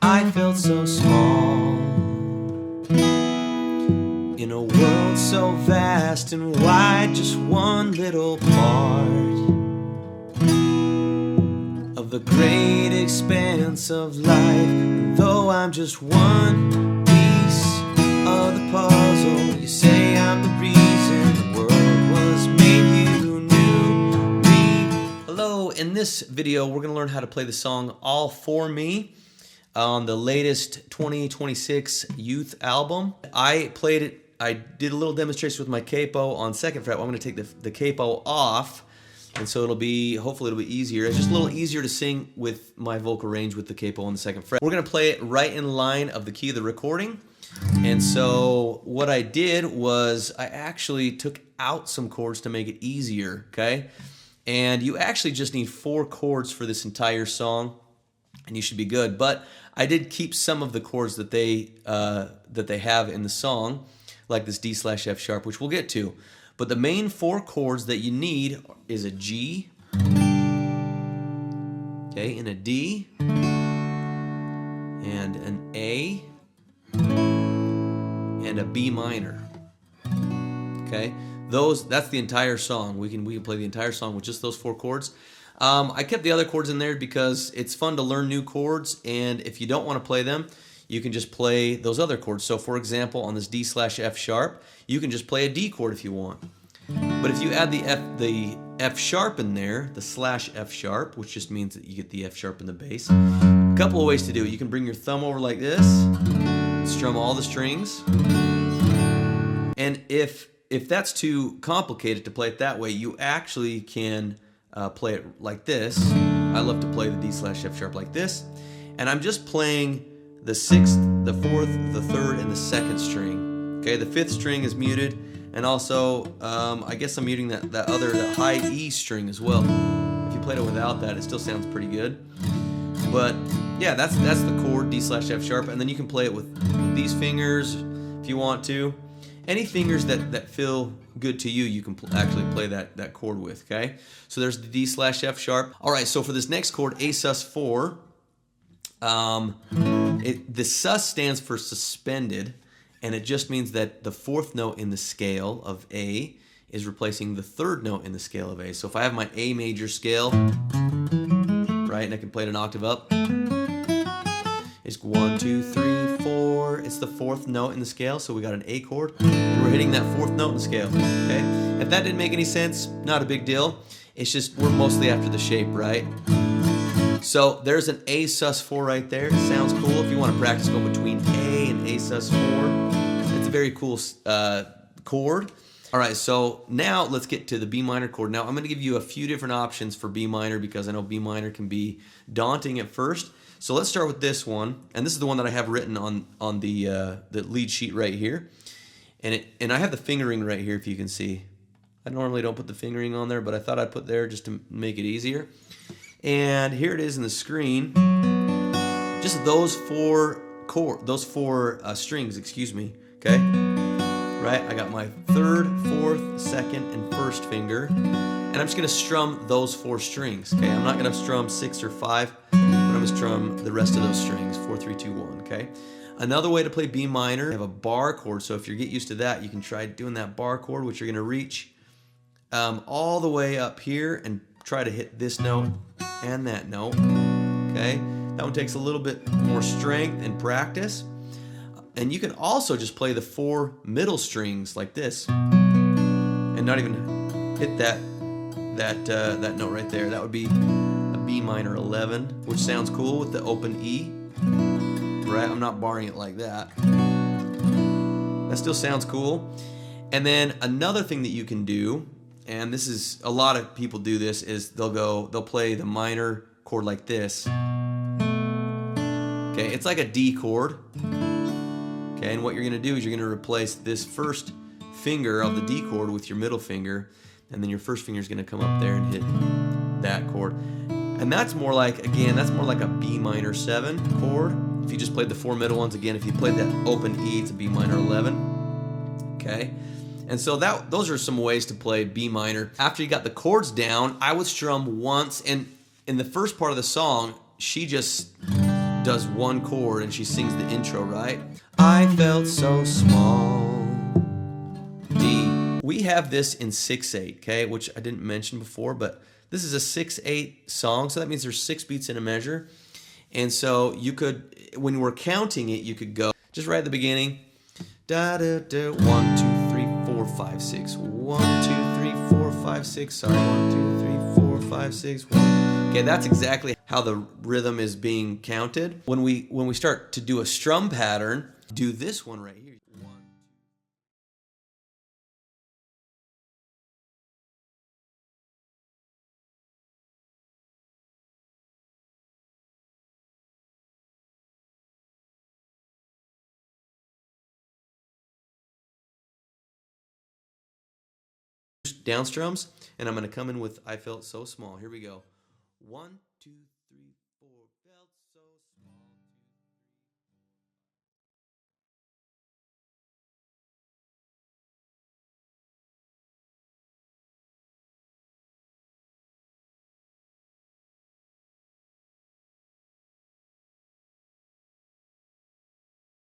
I felt so small in a world so vast and wide, just one little part of the great expanse of life. And though I'm just one piece of the puzzle, you say I'm the reason the world was made. You knew me. Hello, in this video we're going to learn how to play the song All For Me on the latest 2026 Youth album. I played it, I did a little demonstration with my capo on 2nd fret. I'm going to take the capo off, and so hopefully it'll be easier. It's just a little easier to sing with my vocal range with the capo on the 2nd fret. We're going to play it right in line of the key of the recording. And so what I did was I actually took out some chords to make it easier, okay? And you actually just need 4 chords for this entire song, and you should be good. But I did keep some of the chords that they have in the song, like this D/F sharp, which we'll get to. But the main 4 chords that you need is a G, okay, and a D, and an A, and a B minor. Okay, that's the entire song. We can play the entire song with just those 4 chords. I kept the other chords in there because it's fun to learn new chords, and if you don't want to play them, you can just play those other chords. So for example, on this D/F sharp, you can just play a D chord if you want. But if you add the F sharp in there, the /F sharp, which just means that you get the F sharp in the bass, a couple of ways to do it. You can bring your thumb over like this, strum all the strings, and if that's too complicated to play it that way, you actually can play it like this. I love to play the D/F sharp like this, and I'm just playing the 6th, the 4th, the 3rd, and the 2nd string. Okay, the 5th string is muted, and also I guess I'm muting that high E string as well. If you played it without that, it still sounds pretty good. But yeah, that's the chord D/F sharp, and then you can play it with these fingers if you want to. Any fingers that feel good to you, you can actually play that chord with, okay? So there's the D/F sharp. All right, so for this next chord, A sus4, the sus stands for suspended, and it just means that the 4th note in the scale of A is replacing the 3rd note in the scale of A. So if I have my A major scale, right, and I can play it an octave up, it's 1, 2, 3, 4. It's the 4th note in the scale, so we got an A chord, and we're hitting that 4th note in the scale. Okay. If that didn't make any sense, not a big deal. It's just we're mostly after the shape, right? So there's an A sus4 right there. It sounds cool. If you want to practice, go between A and A sus4. It's a very cool chord. All right, so now let's get to the B minor chord. Now I'm going to give you a few different options for B minor because I know B minor can be daunting at first. So let's start with this one, and this is the one that I have written on the lead sheet right here, and I have the fingering right here if you can see. I normally don't put the fingering on there, but I thought I'd put there just to make it easier. And here it is in the screen. Just those 4 strings, excuse me. Okay, right? I got my 3rd, 4th, 2nd, and 1st finger, and I'm just gonna strum those 4 strings. Okay, I'm not gonna strum 6 or 5. I'm going to strum the rest of those strings, 4, 3, 2, 1, okay? Another way to play B minor, I have a bar chord, so if you get used to that, you can try doing that bar chord, which you're going to reach all the way up here and try to hit this note and that note, okay? That one takes a little bit more strength and practice. And you can also just play the 4 middle strings like this and not even hit that note right there. That would be B minor 11, which sounds cool with the open E, right? I'm not barring it like that. That still sounds cool. And then another thing that you can do, and this is, a lot of people do this, is they'll play the minor chord like this. Okay, it's like a D chord. Okay, and what you're gonna do is you're gonna replace this first finger of the D chord with your middle finger, and then your first finger is gonna come up there and hit that chord. And that's more like, again, that's more like a B minor 7 chord. If you just played the 4 middle ones, again, if you played that open E, it's a B minor 11. Okay? And so those are some ways to play B minor. After you got the chords down, I would strum once, and in the first part of the song, she just does one chord and she sings the intro, right? I felt so small. D. We have this in 6/8, okay, which I didn't mention before, but this is a 6/8 song, so that means there's 6 beats in a measure. And so you could, when we're counting it, you could go just right at the beginning. Da da da. 1, 2, 3, 4, 5, 6. 1, 2, 3, 4, 5, 6. Sorry. 1, 2, 3, 4, 5, 6. 1. Okay, that's exactly how the rhythm is being counted. When we start to do a strum pattern, do this one right here. 1. Down strums, and I'm going to come in with I Felt So Small. Here we go. 1, 2, 3.